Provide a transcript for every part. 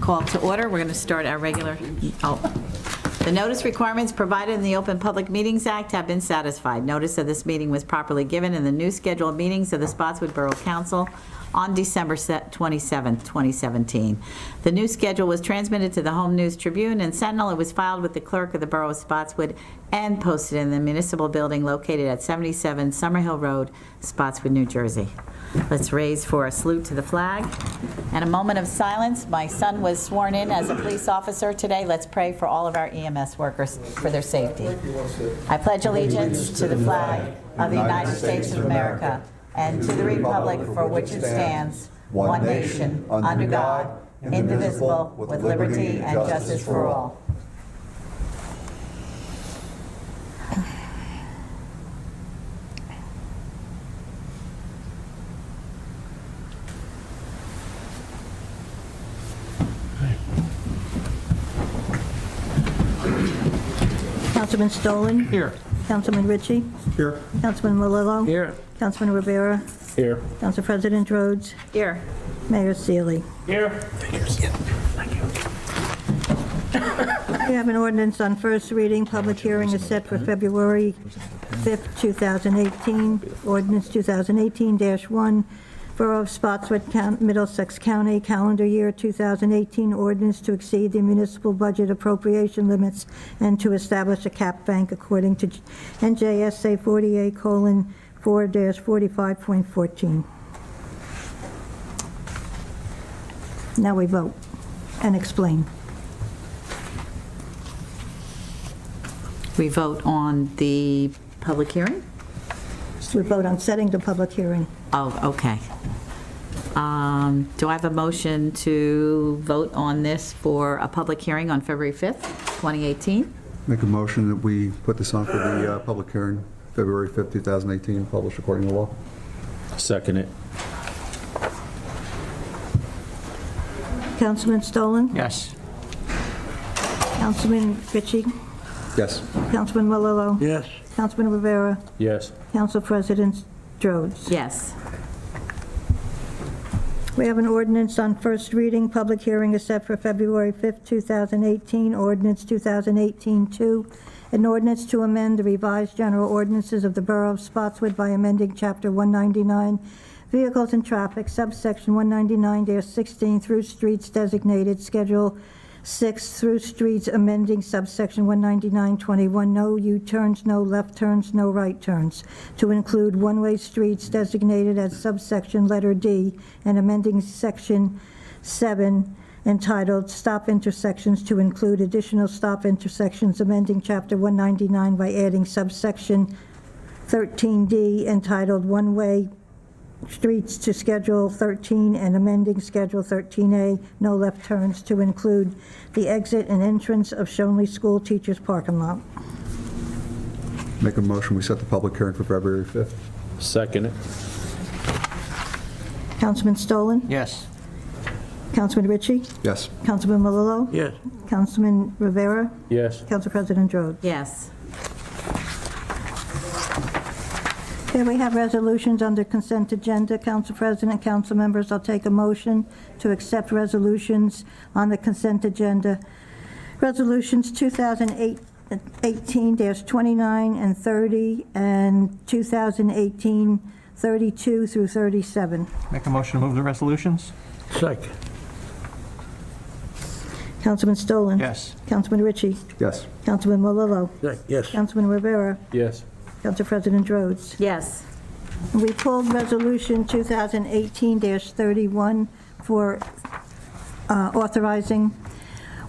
Call to order. We're going to start our regular, The notice requirements provided in the Open Public Meetings Act have been satisfied. Notice of this meeting was properly given in the new scheduled meetings of the Spotswood Borough Council on December 27, 2017. The new schedule was transmitted to the Home News Tribune and Sentinel. It was filed with the clerk of the Borough of Spotswood and posted in the municipal building located at 77 Summerhill Road, Spotswood, New Jersey. Let's raise for a salute to the flag and a moment of silence. My son was sworn in as a police officer today. Let's pray for all of our EMS workers for their safety. I pledge allegiance to the flag of the United States of America and to the republic for which it stands, one nation, under God, indivisible, with liberty and justice for all. Councilman Stolen? Here. Councilman Ritchie? Here. Councilman Malillo? Here. Councilman Rivera? Here. Council President Rhodes? Here. Mayor Sealy? Here. We have an ordinance on first reading. Public hearing is set for February 5th, 2018. Ordinance 2018-1, Borough of Spotswood, Middlesex County, calendar year 2018 ordinance to exceed the municipal budget appropriation limits and to establish a cap bank according to NJSA 48:4-45.14. Now we vote and explain. We vote on the public hearing? We vote on setting the public hearing. Oh, okay. Do I have a motion to vote on this for a public hearing on February 5th, 2018? Make a motion that we put this on for the public hearing, February 5th, 2018, published according to law. Second it. Councilman Stolen? Yes. Councilman Ritchie? Yes. Councilman Malillo? Yes. Councilman Rivera? Yes. Council President Rhodes? Yes. We have an ordinance on first reading. Public hearing is set for February 5th, 2018. Ordinance 2018-2, an ordinance to amend the revised general ordinances of the Borough of Spotswood by amending Chapter 199, Vehicles and Traffic, subsection 199-16 through streets designated, Schedule 6 through streets, amending subsection 199-21, no U-turns, no left turns, no right turns, to include one-way streets designated as subsection letter D, and amending section 7 entitled Stop Intersections to include additional stop intersections, amending chapter 199 by adding subsection 13D entitled One-Way Streets to Schedule 13 and amending Schedule 13A, no left turns, to include the exit and entrance of Shonley School Teachers Parking Lot. Make a motion, we set the public hearing for February 5th. Second it. Councilman Stolen? Yes. Councilman Ritchie? Yes. Councilman Malillo? Yes. Councilman Rivera? Yes. Council President Rhodes? Yes. Okay, we have resolutions under consent agenda. Council President, council members, I'll take a motion to accept resolutions on the consent agenda. Resolutions 2018-29 and 30 and 2018 32 through 37. Make a motion to move the resolutions? Second. Councilman Stolen? Yes. Councilman Ritchie? Yes. Councilman Malillo? Yes. Councilman Rivera? Yes. Council President Rhodes? Yes. We pulled resolution 2018-31 for authorizing,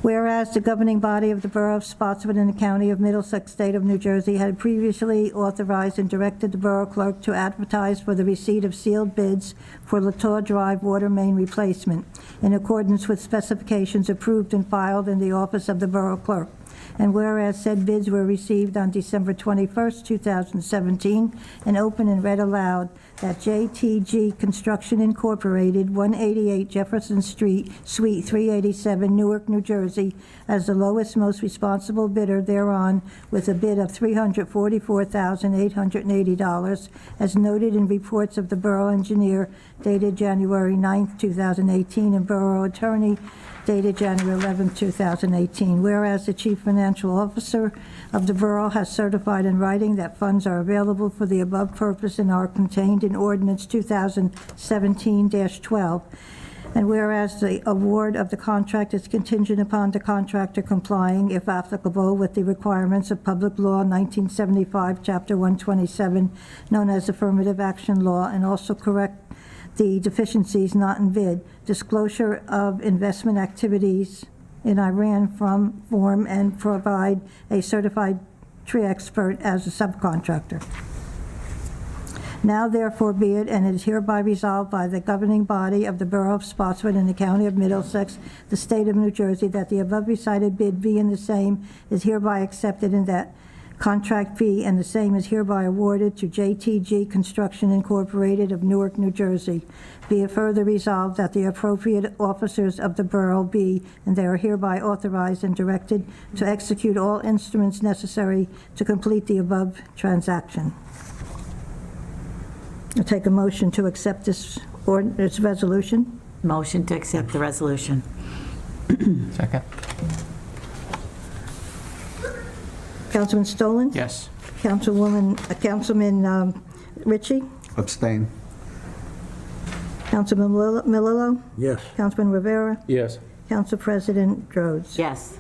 whereas the governing body of the Borough of Spotswood in the County of Middlesex, State of New Jersey, had previously authorized and directed the borough clerk to advertise for the receipt of sealed bids for Latour Drive water main replacement in accordance with specifications approved and filed in the office of the borough clerk. And whereas said bids were received on December 21st, 2017, and open and read aloud, that JTG Construction Incorporated, 188 Jefferson Street, Suite 387, Newark, New Jersey, as the lowest, most responsible bidder thereon, with a bid of $344,880, as noted in reports of the borough engineer dated January 9th, 2018, and borough attorney dated January 11, 2018. Whereas the Chief Financial Officer of the Borough has certified in writing that funds are available for the above purpose and are contained in Ordinance 2017-12. And whereas the award of the contract is contingent upon the contractor complying, if applicable, with the requirements of Public Law 1975, Chapter 127, known as Affirmative Action Law, and also correct the deficiencies not in bid, disclosure of investment activities in Iran from form, and provide a certified tree expert as a subcontractor. Now therefore be it, and it is hereby resolved by the governing body of the Borough of Spotswood and the County of Middlesex, the State of New Jersey, that the above recited bid be and the same is hereby accepted, and that contract fee and the same is hereby awarded to JTG Construction Incorporated of Newark, New Jersey. Be it further resolved that the appropriate officers of the borough be, and they are hereby authorized and directed to execute all instruments necessary to complete the above transaction. I'll take a motion to accept this resolution. Motion to accept the resolution. Second. Councilman Stolen? Yes. Councilman Ritchie? Abstain. Councilman Milillo? Yes. Councilman Rivera? Yes. Council President Rhodes? Yes.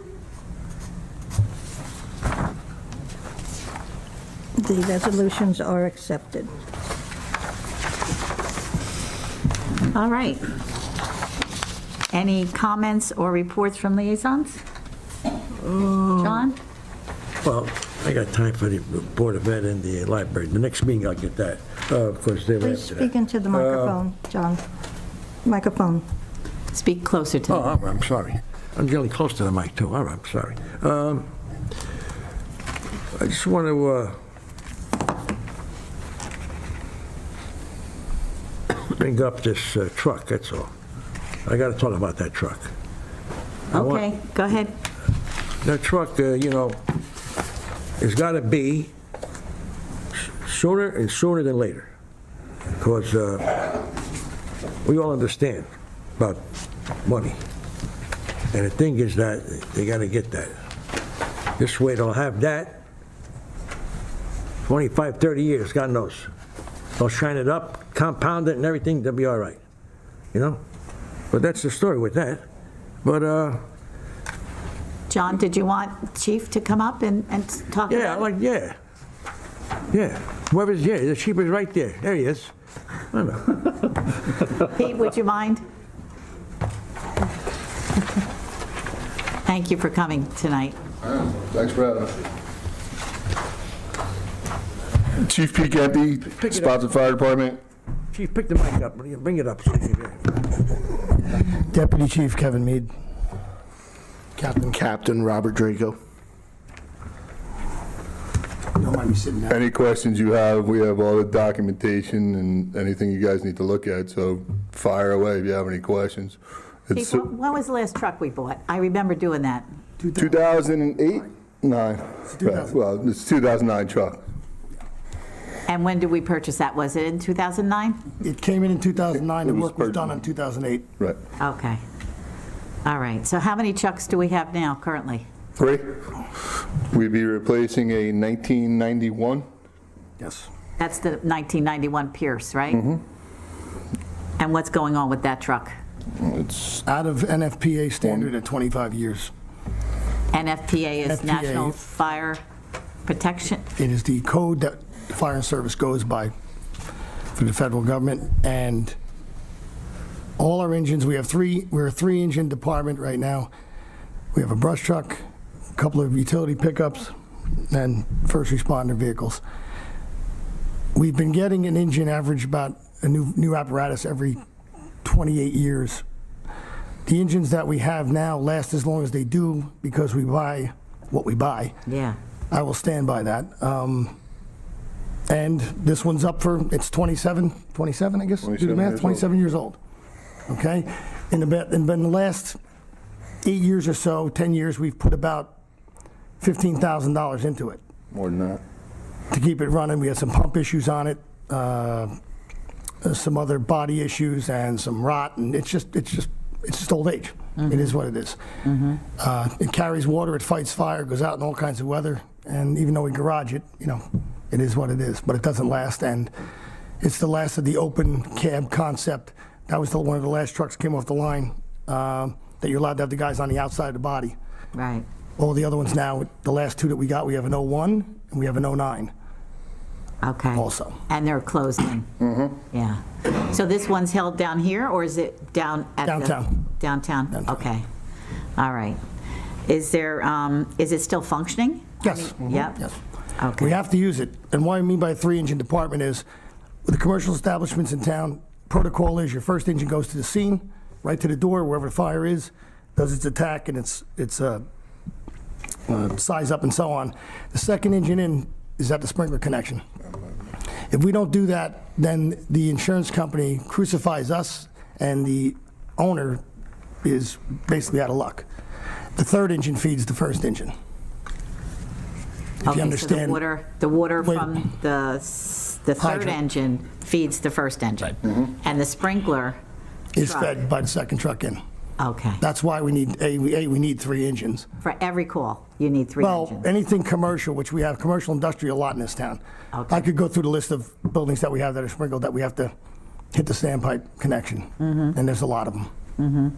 The resolutions are accepted. All right. Any comments or reports from liaisons? John? Well, I got time for the Board of Ed and the library. The next meeting, I'll get that. Of course, they're Please after speak that. into the microphone, John. Microphone. Speak closer to Oh, them. all right, I'm sorry. I'm getting close to the mic, too. All right, I'm sorry. I just want to bring up this truck, that's all. I got to talk about that truck. Okay, go ahead. That truck, has got to be sooner and sooner than later. Because we all understand about money. And the thing is that they got to get that. This way they'll have that 25, 30 years, God knows. They'll shine it up, compound it and everything, they'll be all right. But that's the story with that. But, John, did you want Chief to come up and talk yeah, about it? Yeah. The chief is right there. There he is. I know. Pete, would you mind? Thank you for coming tonight. Thanks for having us. Chief Pete Gempe, it Spotswood Fire Department. Chief, pick the mic up. Bring it up. So you can hear it. Deputy Chief Kevin Mead. Captain Robert Draco. Don't mind me sitting down. Any questions you have, we have all the documentation and anything you guys need to look at, so fire away if you have any questions. It's Chief, when was the last truck we bought? I remember doing that. 2008? 9. Well, it's 2009 truck. And when did we purchase that? Was it in 2009? It came in 2009, the It was work was done in purchased. 2008. Right. Okay. All right. So how many trucks do we have now currently? 3. We'd be replacing a 1991. Yes. That's the 1991 Pierce, right? Mm-hmm. And what's going on with that truck? It's Out of NFPA standard at 25 years. NFPA is FPA. National Fire Protection. It is the code that the fire and service goes by for the federal government, and all our engines, we're a 3-engine department right now. We have a brush truck, a couple of utility pickups, and first responder vehicles. We've been getting an engine average about a new apparatus every 28 years. The engines that we have now last as long as they do because we buy what we buy. Yeah. I will stand by that. And this one's up for, it's 27, I guess? Do the 27 math, years 27 years old. Okay? In the last 8 years or so, 10 years, we've put about $15,000 into it more than that. to keep it running. We had some pump issues on it, some other body issues, and some rot, and it's just old age. It is what it is. It carries water, it fights fire, goes out in all kinds of weather, and even though we garage it, it is what it is, but it doesn't last, and it's the last of the open cab concept. That was one of the last trucks came off the line, that you're allowed to have the guys on the outside of the body. Right. All the other ones now, the last two that we got, we have an 01 and we have an 09 Okay. also. And they're closed in? Yeah. So this one's held down here, or is it down at the? Downtown. Downtown? Downtown. Okay. All right. Is there, is it still functioning? Yes. Yep. Yes. Okay. We have to use it. And what I mean by a 3-engine department is, with the commercial establishments in town, protocol is your first engine goes to the scene, right to the door, wherever the fire is, does its attack and its size up and so on. The second engine in is at the sprinkler connection. If we don't do that, then the insurance company crucifies us and the owner is basically out of luck. The third engine feeds the first engine. If Okay, you understand. so the water Wait. from the third Hydrant. engine feeds the first engine? And the sprinkler Is truck? fed by the second truck in. Okay. That's why we need, we need 3 engines. For every call, you need 3 Well, engines? anything commercial, which we have commercial industrial a lot in this town. Okay. I could go through the list of buildings that we have that are sprinkled that we have to hit the standpipe connection. And there's a lot of them.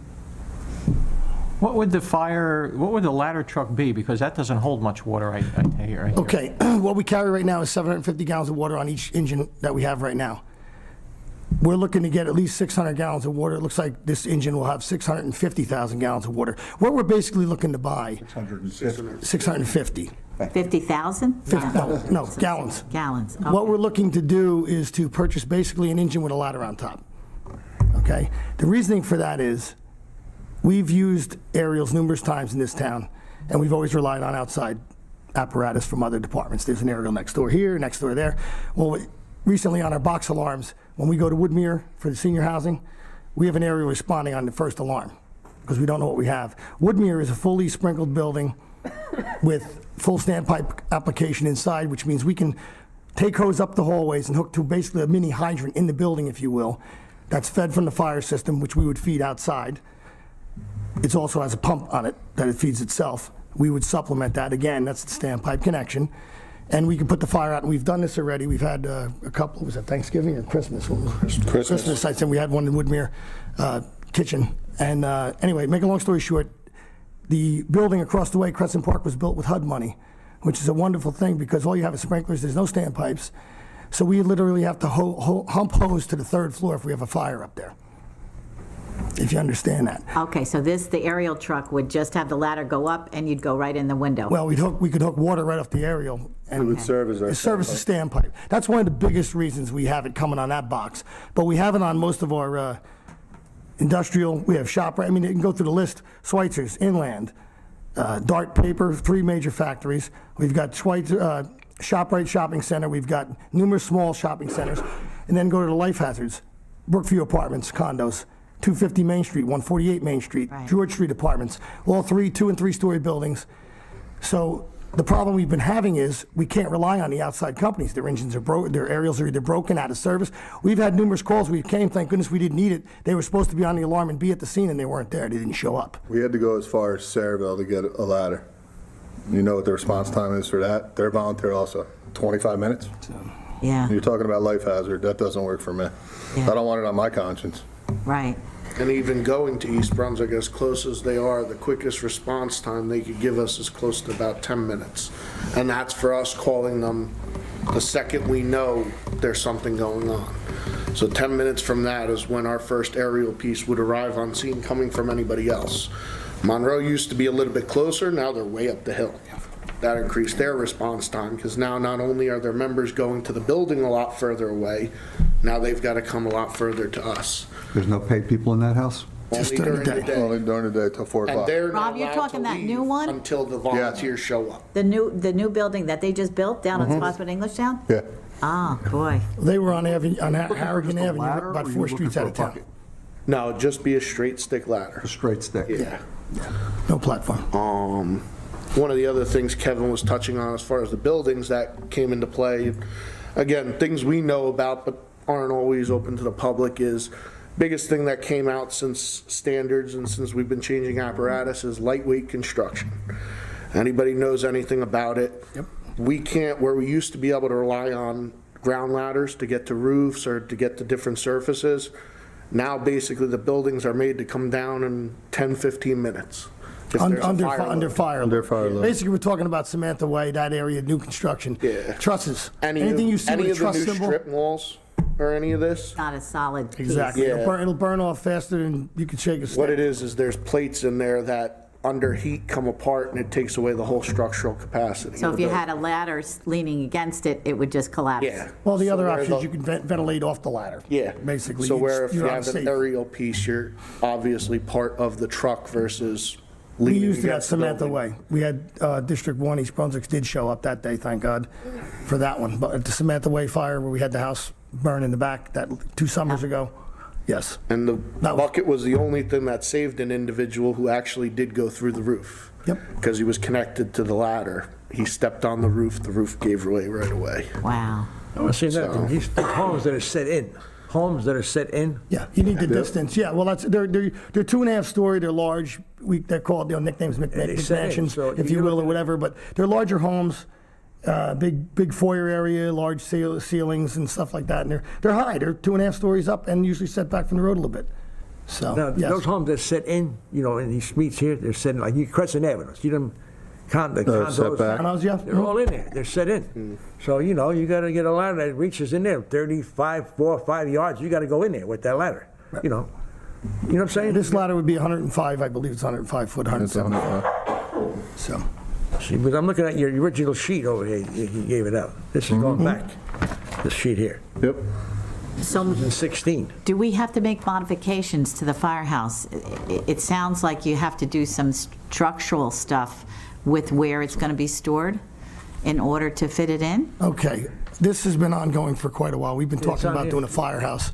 What would the ladder truck be? Because that doesn't hold much water, I hear. Okay, what we carry right now is 750 gallons of water on each engine that we have right now. We're looking to get at least 600 gallons of water. It looks like this engine will have 650,000 gallons of water. What we're basically looking to buy, 650. 50,000? No, gallons. Gallons. Okay. What we're looking to do is to purchase basically an engine with a ladder on top. Okay? The reasoning for that is we've used aerials numerous times in this town, and we've always relied on outside apparatus from other departments. There's an aerial next door here, next door there. Well, recently on our box alarms, when we go to Woodmere for the senior housing, we have an aerial responding on the first alarm because we don't know what we have. Woodmere is a fully sprinkled building with full standpipe application inside, which means we can take hose up the hallways and hook to basically a mini hydrant in the building, if you will, that's fed from the fire system, which we would feed outside. It also has a pump on it that it feeds itself. We would supplement that. Again, that's the standpipe connection. And we can put the fire out, and we've done this already. We've had a couple, was it Thanksgiving or Christmas? Christmas, I said we had one in Woodmere kitchen. And anyway, make a long story short, the building across the way, Crescent Park, was built with HUD money, which is a wonderful thing because all you have is sprinklers, there's no standpipes. So we literally have to hump hose to the 3rd floor if we have a fire up there, if you understand that. Okay, so the aerial truck would just have the ladder go up and you'd go right in the window? Well, we could hook water right off the aerial. And It would serve as our. it serves as a standpipe. That's one of the biggest reasons we have it coming on that box. But we have it on most of our industrial, we have ShopRite, I mean, you can go through the list, Schweitzer's, Inland, Dart Paper, 3 major factories. We've got ShopRite Shopping Center, we've got numerous small shopping centers, and then go to the Life Hazards, Brookview Apartments, condos, 250 Main Street, 148 Main Street, Right. George Street Apartments, all 2- and 3-story buildings. So the problem we've been having is we can't rely on the outside companies. Their engines are broken, their aerials are either broken, out of service. We've had numerous calls. We came, thank goodness we didn't need it. They were supposed to be on the alarm and be at the scene, and they weren't there. They didn't show up. We had to go as far as Saraville to get a ladder. You know what the response time is for that? They're volunteer also, 25 minutes. Yeah, You're talking about life hazard, that doesn't work for me. Yeah. I don't want it on my conscience. right. And even going to East Brunswick, as close as they are, the quickest response time they could give us is close to about 10 minutes. And that's for us calling them the second we know there's something going on. So 10 minutes from that is when our first aerial piece would arrive on scene coming from anybody else. Monroe used to be a little bit closer, now they're way up the hill. That increased their response time because now not only are their members going to the building a lot further away, now they've got to come a lot further to us. There's no paid people in that house? Just Only during the during the day. Only day. during the day till 4 And o'clock. they're Rob, not you're allowed talking to that new leave one? until the volunteers show up. The new building that they just built down on Spotswood Englishtown? Yeah. Oh, boy. They were on Harrigan Avenue, about 4 streets out of town. No, it'd just be a straight stick ladder. A straight stick? Yeah. No platform. One of the other things Kevin was touching on as far as the buildings that came into play, again, things we know about but aren't always open to the public is Biggest thing that came out since standards and since we've been changing apparatus is lightweight construction. Anybody knows anything about it? Yep. We can't, where we used to be able to rely on ground ladders to get to roofs or to get to different surfaces, now basically the buildings are made to come down in 10, 15 minutes. if there's a Under fire load. fire. Under fire load. Basically, we're talking about Samantha Way, that area, new construction. Yeah. Trusses. Any Anything you see of with a the truss new symbol? strip malls or any of this? Not a solid piece. Exactly. Yeah. It'll burn off faster than you can shake a stick. What it is there's plates in there that under heat come apart and it takes away the whole structural capacity. So of if the you building. had a ladder leaning against it, it would just collapse? Yeah. Well, the So other where option is the- you can ventilate off the ladder. Yeah. Basically. So where if you you're have an unsafe. aerial piece, you're obviously part of the truck versus We leaning used it at against the Samantha building. Way. We had District 1, East Brunswick did show up that day, thank God, for that one. But at the Samantha Way fire where we had the house burn in the back that 2 summers ago, yes. And the That was- bucket was the only thing that saved an individual who actually did go through the roof. Yep. Because he was connected to the ladder. He stepped on the roof gave way right away. Wow. I want to say that, these homes that are set in, Yeah, you need the distance. Yeah, well, they're 2.5 story, they're large. They're called, nicknames, they set in, McMansions, so if you you will, look or at- whatever, but they're larger homes, big foyer area, large ceilings and stuff like that, and they're high, they're 2.5 stories up and usually set back from the road a little bit. So, now, yes. those homes that set in, in these streets here, they're set in, like you Crescent Avenue, see them, the condos? setback. Condos, yeah. They're all in there, they're set in. So, you gotta get a ladder that reaches in there, 4 or 5 yards, you gotta go in there with that ladder, You know what I'm saying? This ladder would be 105, I believe it's 105 foot, It's 107. So, See, but I'm looking at your original sheet over here, he gave it out. This is going back, this sheet here, Yep. So in 16. do we have to make modifications to the firehouse? It sounds like you have to do some structural stuff with where it's going to be stored in order to fit it in? okay, this has been ongoing for quite a while. We've been it's talking on about here. doing a firehouse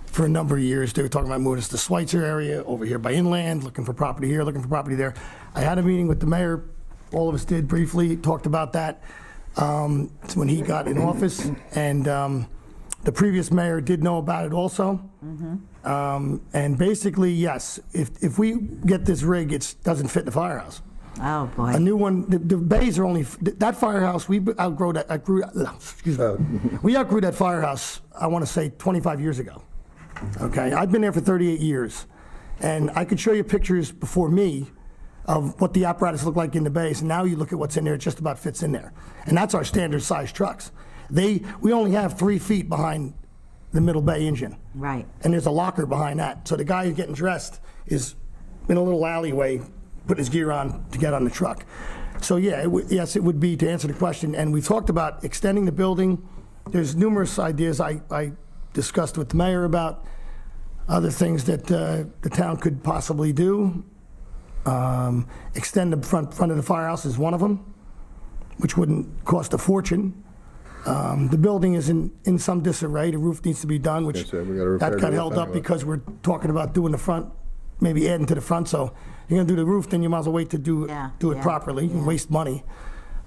for a number of years. They were talking about moving us to Schweitzer area, over here by Inland, looking for property here, looking for property there. I had a meeting with the mayor, all of us did briefly, talked about that when he got in office, and the previous mayor did know about it also. And basically, yes, if we get this rig, it doesn't fit the firehouse. Oh, A boy. new one, the bays are only, that firehouse, we outgrew that, excuse me. We outgrew that firehouse, I want to say 25 years ago. Okay, I've been there for 38 years, and I could show you pictures before me of what the apparatus looked like in the bays, and now you look at what's in there, it just about fits in there. And that's our standard size trucks. We only have 3 feet behind the middle bay engine. Right. And there's a locker behind that. So the guy who's getting dressed is in a little alleyway, putting his gear on to get on the truck. So yeah, yes, it would be, to answer the question. And we talked about extending the building. There's numerous ideas I discussed with the mayor about other things that the town could possibly do. Extend the front of the firehouse is one of them, which wouldn't cost a fortune. The building is in some disarray. The roof needs to be done, which Yes, sir, we gotta repair that the got roof held up anyway. because we're talking about doing the front, maybe adding to the front. So you're gonna do the roof, then you might as well wait to do Yeah, it yeah, properly and waste money.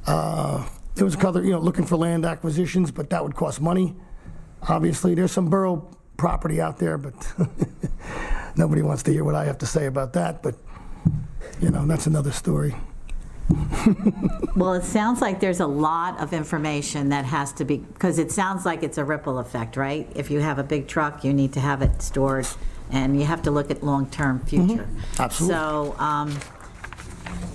There was a couple, looking for land acquisitions, but that would cost money. Obviously, there's some borough property out there, but nobody wants to hear what I have to say about that. But that's another story. Well, it sounds like there's a lot of information that has to be, because it sounds like it's a ripple effect, right? If you have a big truck, you need to have it stored, and you have to look at long-term future. Absolutely. So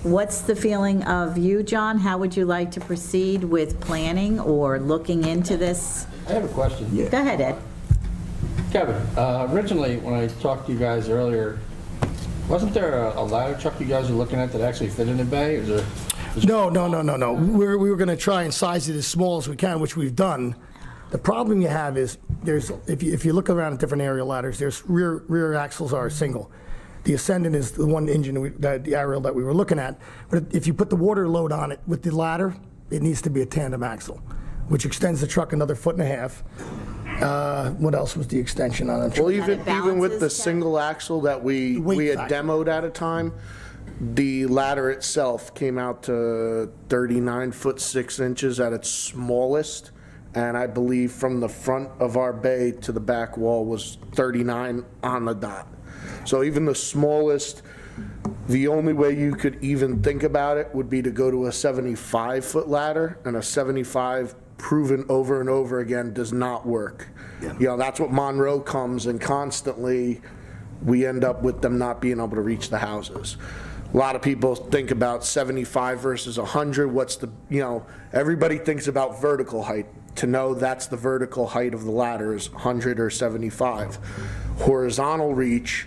what's the feeling of you, John? How would you like to proceed with planning or looking into this? I have a question. Go ahead, Ed. Kevin, originally, when I talked to you guys earlier, wasn't there a ladder truck you guys were looking at that actually fit in the bay? Or is there? No. We were going to try and size it as small as we can, which we've done. The problem you have is if you look around at different aerial ladders, there's rear axles are single. The Ascendant is the one engine, the aerial that we were looking at. But if you put the water load on it with the ladder, it needs to be a tandem axle, which extends the truck another 1.5 feet. What else was the extension on it? Well, And it even with the balances, single axle that we Weight had factor. demoed at a time, the ladder itself came out to 39 foot 6 inches at its smallest, and I believe from the front of our bay to the back wall was 39 on the dot. So even the smallest, the only way you could even think about it would be to go to a 75-foot ladder, and a 75 proven over and over again does not work. You know, that's what Monroe comes, and constantly we end up with them not being able to reach the houses. A lot of people think about 75 versus 100. What's the, you know, everybody thinks about vertical height. To know that's the vertical height of the ladder is 100 or 75. Horizontal reach,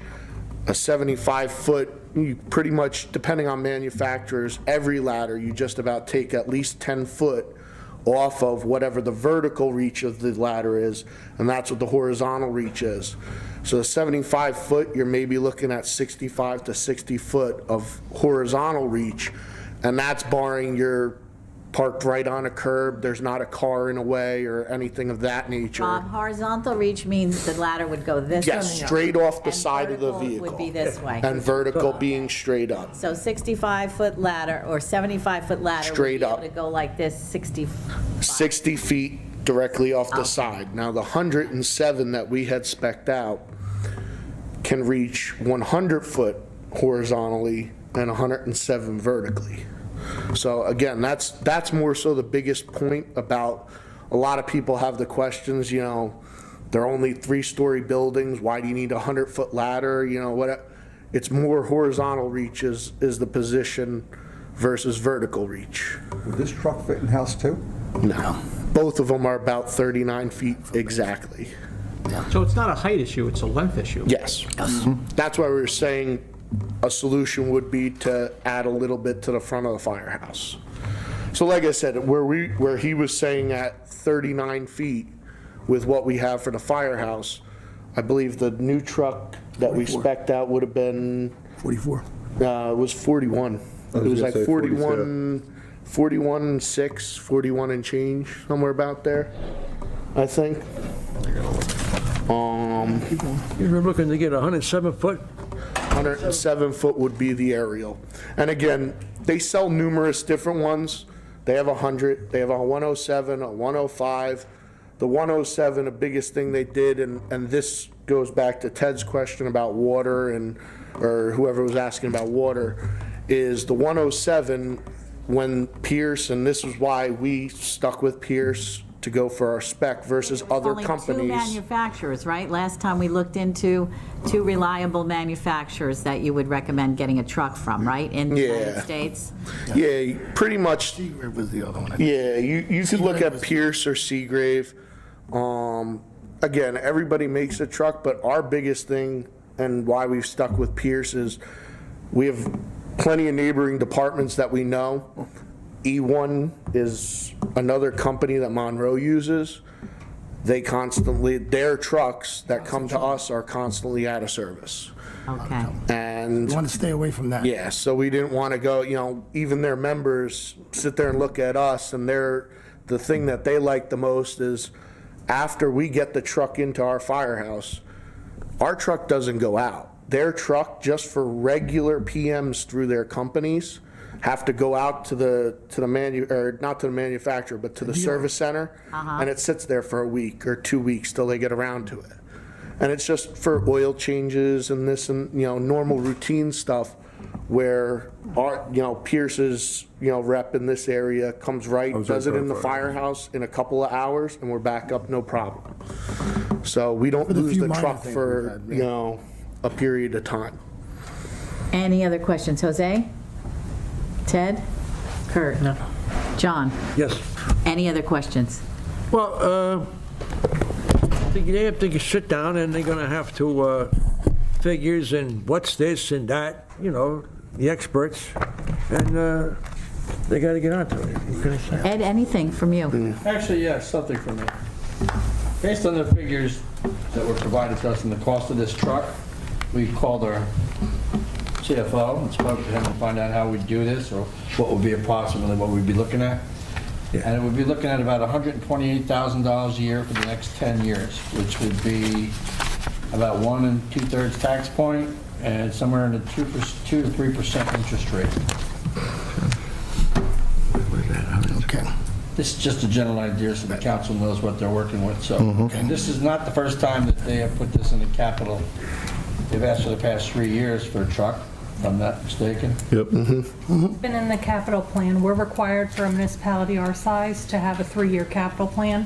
a 75-foot, you pretty much, depending on manufacturers, every ladder, you just about take at least 10 foot off of whatever the vertical reach of the ladder is, and that's what the horizontal reach is. So the 75 foot, you're maybe looking at 65 to 60 foot of horizontal reach, and that's barring you're parked right on a curb, there's not a car in a way or anything of that nature. Bob, horizontal reach means the ladder would go this way. Yes, straight off the and side of the vertical vehicle. would be this way. And vertical being straight up. So 65-foot ladder or 75-foot ladder would Straight be able up. to go like this, 60. 60 feet directly off the side. Now, the 107 that we had spec'd out can reach 100 foot horizontally and 107 vertically. So again, that's more so the biggest point about, a lot of people have the questions, you know, they're only 3-story buildings, why do you need a 100-foot ladder, you know, what? It's more horizontal reach is the position versus vertical reach. Would this truck fit in house too? No, both of them are about 39 feet exactly. So it's not a height issue, it's a length issue? Yes. That's why we were saying a solution would be to add a little bit to the front of the firehouse. So like I said, where he was saying at 39 feet with what we have for the firehouse, I believe the new truck that we 44. spec'd out would have been, 44. was 41. I It was was gonna like say 41, 41.6, 41 and change, somewhere about there, I think. You're looking to get a 107-foot? 107 foot would be the aerial. And again, they sell numerous different ones. They have 100, they have a 107, a 105. The 107, the biggest thing they did, and this goes back to Ted's question about water, and or whoever was asking about water, is the 107, when Pierce, and this is why we stuck with Pierce to go for our spec versus other Only two companies. manufacturers, right? Last time we looked into 2 reliable manufacturers that you would recommend getting a truck from, right? In the United Yeah. States? Yeah, pretty much. Seagrave was the other one. Yeah, you could look at Pierce or Seagrave. Again, everybody makes a truck, but our biggest thing and why we've stuck with Pierce is we have plenty of neighboring departments that we know. E1 is another company that Monroe uses. They constantly, their trucks that come to us are constantly out of service. Okay. And You want to stay away from that. yeah, so we didn't want to go, you know, even their members sit there and look at us, and the thing that they like the most is after we get the truck into our firehouse, our truck doesn't go out. Their truck, just for regular PMs through their companies, have to go out to the not to the manufacturer, but to the service center, and it sits there for a week or 2 weeks till they get around to it. And it's just for oil changes and this and, you know, normal routine stuff where our, you know, Pierce's, you know, rep in this area comes right, does it in the firehouse in a couple of hours, and we're back up, no problem. So we don't For the lose few the minor truck things for, we've had, yeah. you know, a period of time. Any other questions? Jose? Ted? Kurt? No. John? Yes. Any other questions? Well, they have to sit down and they're gonna have to, figures and what's this and that, you know, the experts, and, they gotta get onto it. What can I say? Ed, anything from you? Actually, yes, something for me. Based on the figures that were provided to us and the cost of this truck, we called our CFO and spoke to him to find out how we'd do this, or what would be approximately what we'd be looking at. And it would be looking at about $128,000 a year for the next 10 years, which would be about 1 2/3 tax point and somewhere in the 2 to 3% interest rate. Okay. This is just a general idea so the council knows what they're working with, so. And this is not the first time that they have put this in the capital. They've asked for the past 3 years for a truck, if I'm not mistaken. Yep. Been in the capital plan. We're required for a municipality our size to have a 3-year capital plan.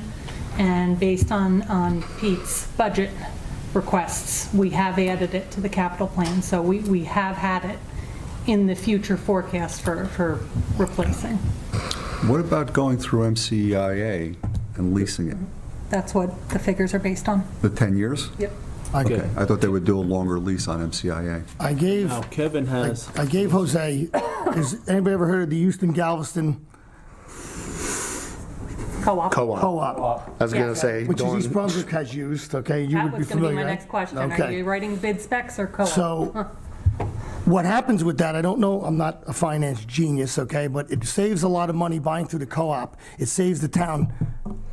And based on Pete's budget requests, we have added it to the capital plan. So we have had it in the future forecast for replacing. What about going through MCIA and leasing it? That's what the figures are based on. The 10 years? Yep. Okay, I thought they would do a longer lease on MCIA. I gave, Now, Kevin has, I gave Jose, has anybody ever heard of the Houston Galveston Co-op. Co-op? I was gonna say, Which is Dawn- East Brunswick has used, okay? You That would be was going to be familiar, my right? next question. Are Okay. you writing bid specs or co-op? So what happens with that, I don't know, I'm not a finance genius, okay, but it saves a lot of money buying through the co-op. It saves the town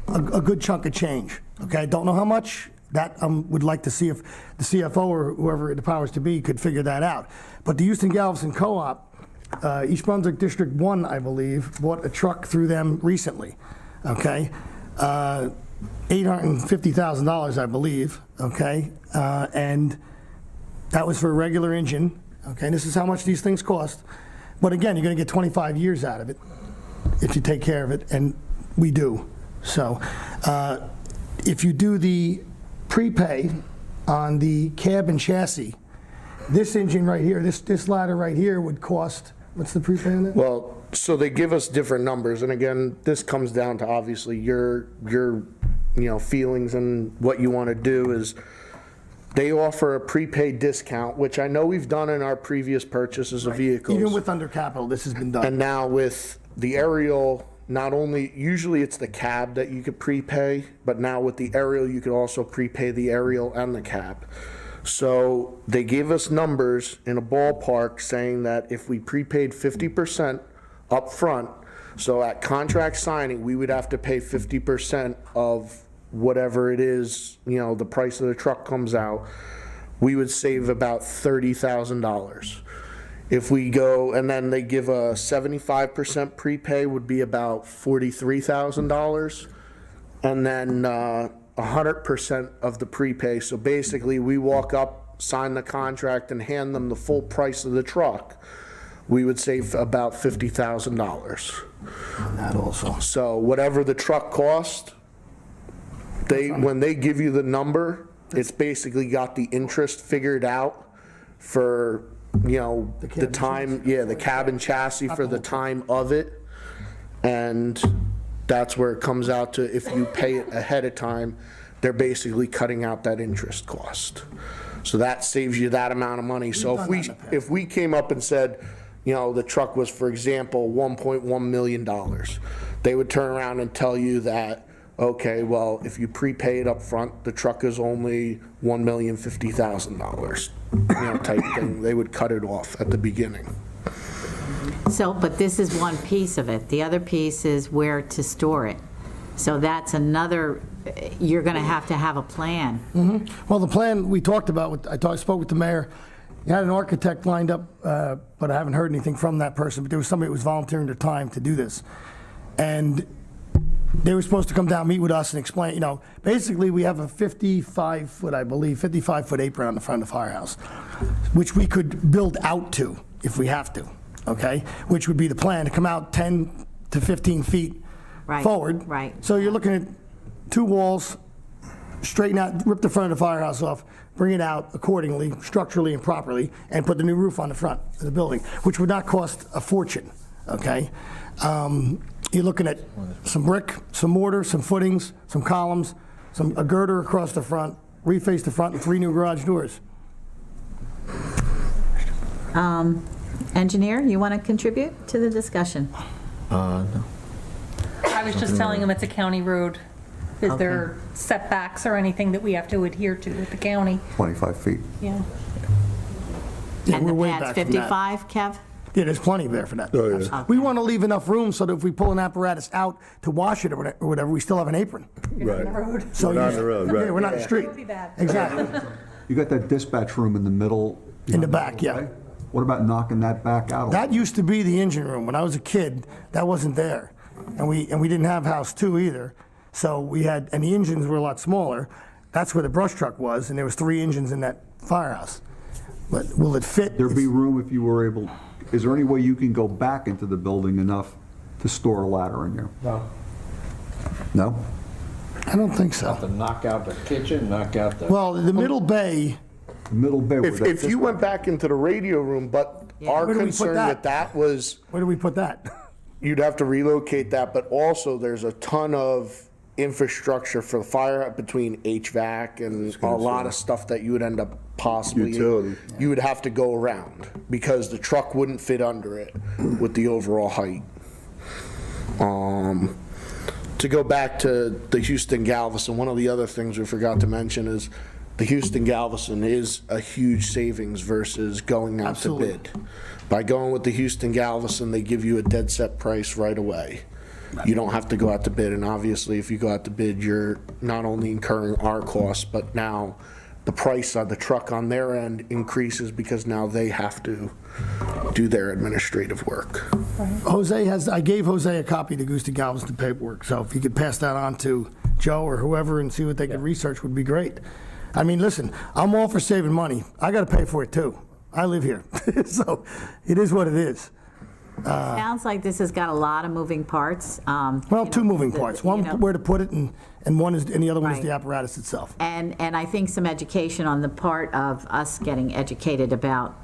a good chunk of change, okay? I don't know how much. That would like to see if the CFO or whoever the powers to be could figure that out. But the Houston Galveston Co-op, East Brunswick District 1, I believe, bought a truck through them recently, okay? $850,000, I believe, okay? And that was for a regular engine, okay? This is how much these things cost. But again, you're gonna get 25 years out of it if you take care of it, and we do. So if you do the prepay on the cab and chassis, this engine right here, this ladder right here would cost, what's the prepay on that? Well, so they give us different numbers, and again, this comes down to obviously your feelings and what you want to do is they offer a prepaid discount, which I know we've done in our previous purchases of vehicles. Even with under capital, this has been done. And now with the aerial, not only, usually it's the cab that you could prepay, but now with the aerial, you could also prepay the aerial and the cab. So they gave us numbers in a ballpark saying that if we prepaid 50% up front, so at contract signing, we would have to pay 50% of whatever it is, the price of the truck comes out, we would save about $30,000. If we go, and then they give a 75% prepay would be about $43,000. And then 100% of the prepay. So basically, we walk up, sign the contract, and hand them the full price of the truck. We would save about $50,000. That also. So whatever the truck cost, when they give you the number, it's basically got the interest figured out for the time, the cab and chassis for the time of it. And that's where it comes out to, if you pay it ahead of time, they're basically cutting out that interest cost. So that saves you that amount of money. So if we came up and said, the truck was, for example, $1.1 million, they would turn around and tell you that, okay, well, if you prepay it up front, the truck is only $1,050,000, type thing. They would cut it off at the beginning. So, but this is one piece of it. The other piece is where to store it. So that's another, you're going to have a plan. Well, the plan we talked about, I spoke with the mayor. He had an architect lined up, but I haven't heard anything from that person. But there was somebody who was volunteering their time to do this. And they were supposed to come down, meet with us and explain, basically we have a 55-foot apron on the front of the firehouse, which we could build out to if we have to, okay? Which would be the plan, to come out 10 to 15 feet forward. Right. So you're looking at 2 walls, straighten out, rip the front of the firehouse off, bring it out accordingly, structurally and properly, and put the new roof on the front of the building, which would not cost a fortune, okay? You're looking at some brick, some mortar, some footings, some columns, a girder across the front, reface the front, and 3 new garage doors. Engineer, you want to contribute to the discussion? I was just telling him it's a county road. Is there setbacks or anything that we have to adhere to with the county? 25 feet. Yeah. Yeah, And we're the way pad's back from that. 55, Kev? Yeah, there's plenty there for that. Oh, yeah. Absolutely. We want to leave enough room so that if we pull an apparatus out to wash it or whatever, we still have an apron. Right. So We're not on the road, right. Yeah, we're not in the street. That would be bad. Exactly. You got that dispatch room in the middle? In the back, yeah. What about knocking that back out? That used to be the engine room. When I was a kid, that wasn't there. and we didn't have House 2 either. So we had, and the engines were a lot smaller. That's where the brush truck was, and there was 3 engines in that firehouse. But will it fit? There'd be room if you were able, is there any way you can go back into the building enough to store a ladder in there? No. No? I don't think so. Have to knock out the kitchen, knock out the... Well, the middle bay, The middle bay. would that If fit? you went back into the radio room, but our Where do we put concern that? with that was where do we put that? you'd have to relocate that, but also there's a ton of infrastructure for the fire between HVAC and a lot of stuff that you would end up possibly. Utility. You would have to go around because the truck wouldn't fit under it with the overall height. To go back to the Houston Galveston, one of the other things we forgot to mention is the Houston Galveston is a huge savings versus going out to Absolutely. bid. By going with the Houston Galveston, they give you a dead set price right away. You don't have to go out to bid, and obviously, if you go out to bid, you're not only incurring our costs, but now the price of the truck on their end increases because now they have to do their administrative work. I gave Jose a copy of the Houston Galveston paperwork, so if you could pass that on to Joe or whoever and see what they could research would be great. I mean, listen, I'm all for saving money. I got to pay for it too. I live here, so it is what it is. Sounds like this has got a lot of moving parts. Well, 2 moving parts. One, where to put it, and the other one is Right. the apparatus itself. And I think some education on the part of us getting educated about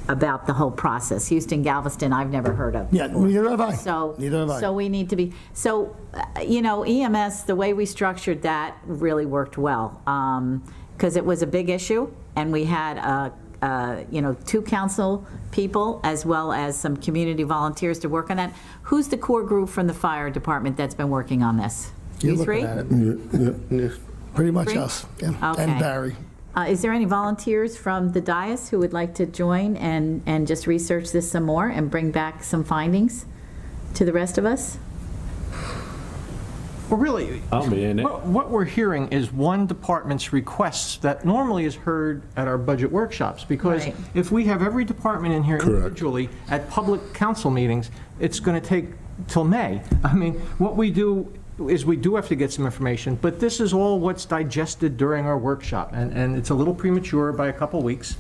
the whole process. Houston Galveston, I've never heard of. Yeah, neither have I. So, Neither have I. so we need to be, EMS, the way we structured that really worked well, because it was a big issue, and we had 2 council people as well as some community volunteers to work on that. Who's the core group from the fire department that's been working on this? You're You looking 3? at it. Pretty much 3? us, yeah. Okay. And Barry. Is there any volunteers from the dais who would like to join and just research this some more and bring back some findings to the rest of us? Well, really, I'll be in it. what we're hearing is one department's requests that normally is heard at our budget workshops, because Right. if we have every department in here individually at public council meetings, it's going to take till May. I mean, what we do is we do have to get some information, but this is all what's digested during our workshop, and it's a little premature by a couple weeks.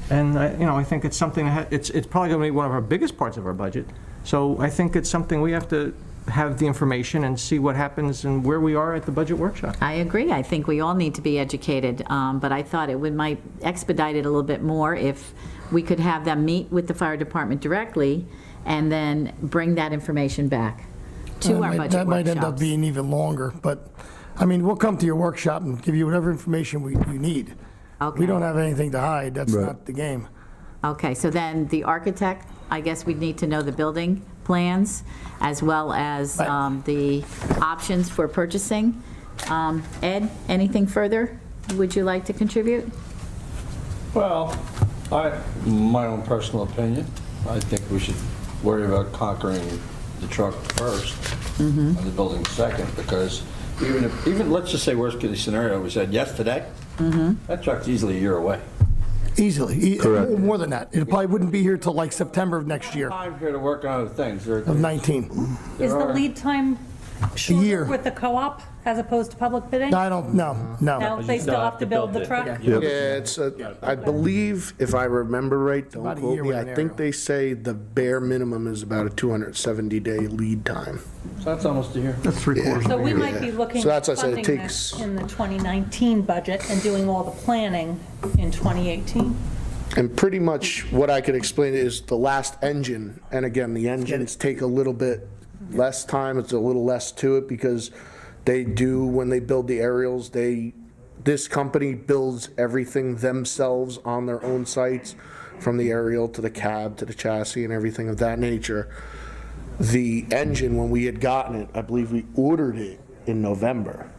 And, I think it's something, it's probably going to be one of our biggest parts of our budget. So I think it's something we have to have the information and see what happens and where we are at the budget workshop. I agree. I think we all need to be educated, but I thought it might expedite it a little bit more if we could have them meet with the fire department directly and then bring that information back to our budget That might end up workshops. being even longer, but, I mean, we'll come to your workshop and give you whatever information you need. Okay. We don't have anything to hide, that's Right. not the game. Okay, so then the architect, I guess we'd need to know the building plans as well as Right. the options for purchasing. Ed, anything further would you like to contribute? Well, my own personal opinion, I think we should worry about conquering the truck first and the building second, because even let's just say worst case scenario, we said yes today, that truck's easily a year away. Easily, more than that. It probably wouldn't be here till like September of next year, I'm here to work on other things. of 19. Is the lead time year. shorter with the co-op as opposed to public bidding? No, I don't, no. No, they still have to build the truck? Yeah, it's, I believe, if I remember right, don't About a quote year me, with I an think aerial. they say the bare minimum is about a 270-day lead time. So that's almost a year. That's 3/4. So we might be looking So at that's what I said, it funding this takes- in the 2019 budget and doing all the planning in 2018. And pretty much what I could explain is the last engine, and again, the engines take a little bit less time, it's a little less to it, because they do, when they build the aerials, this company builds everything themselves on their own sites, from the aerial to the cab to the chassis and everything of that nature. The engine, when we had gotten it, I believe we ordered it in November,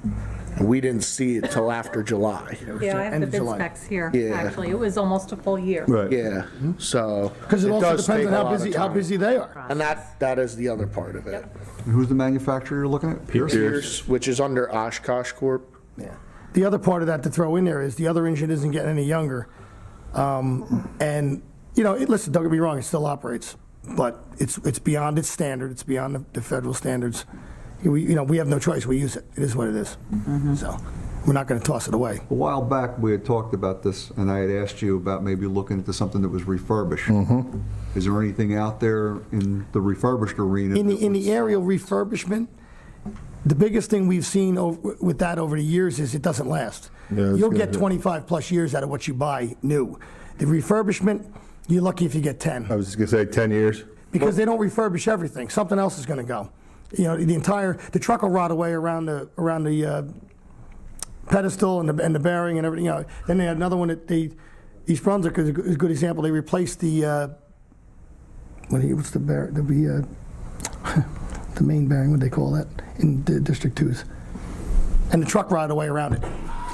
and we didn't see it till after July. Yeah, I have End the of bid July. specs here, Yeah. actually. It was almost a full year. Right. Yeah, so. Because it also does depends take on a lot of how time. busy they are. And that is the other part of it. Who's the manufacturer you're looking at? Pierce? Pierce, which is under Oshkosh Corp. Yeah. The other part of that to throw in there is the other engine isn't getting any younger. And, listen, don't get me wrong, it still operates. but it's beyond its standard, it's beyond the federal standards. We have no choice, we use it, it is what it is. So, we're not going to toss it away. A while back, we had talked about this, and I had asked you about maybe looking into something that was refurbished. Is there anything out there in the refurbished arena? In the aerial refurbishment, the biggest thing we've seen with that over the years is it doesn't last. Yeah, You'll get 25-plus years out of what you buy new. The refurbishment, you're lucky if you get 10. I was just gonna say 10 years. Because they don't refurbish everything. Something else is going to go. The truck will rot away around the pedestal and the bearing and everything. Then they had another one that East Brunswick is a good example. They replaced what's the bearing? The main bearing. What do they call that in the District 2s? And the truck rotted away around it.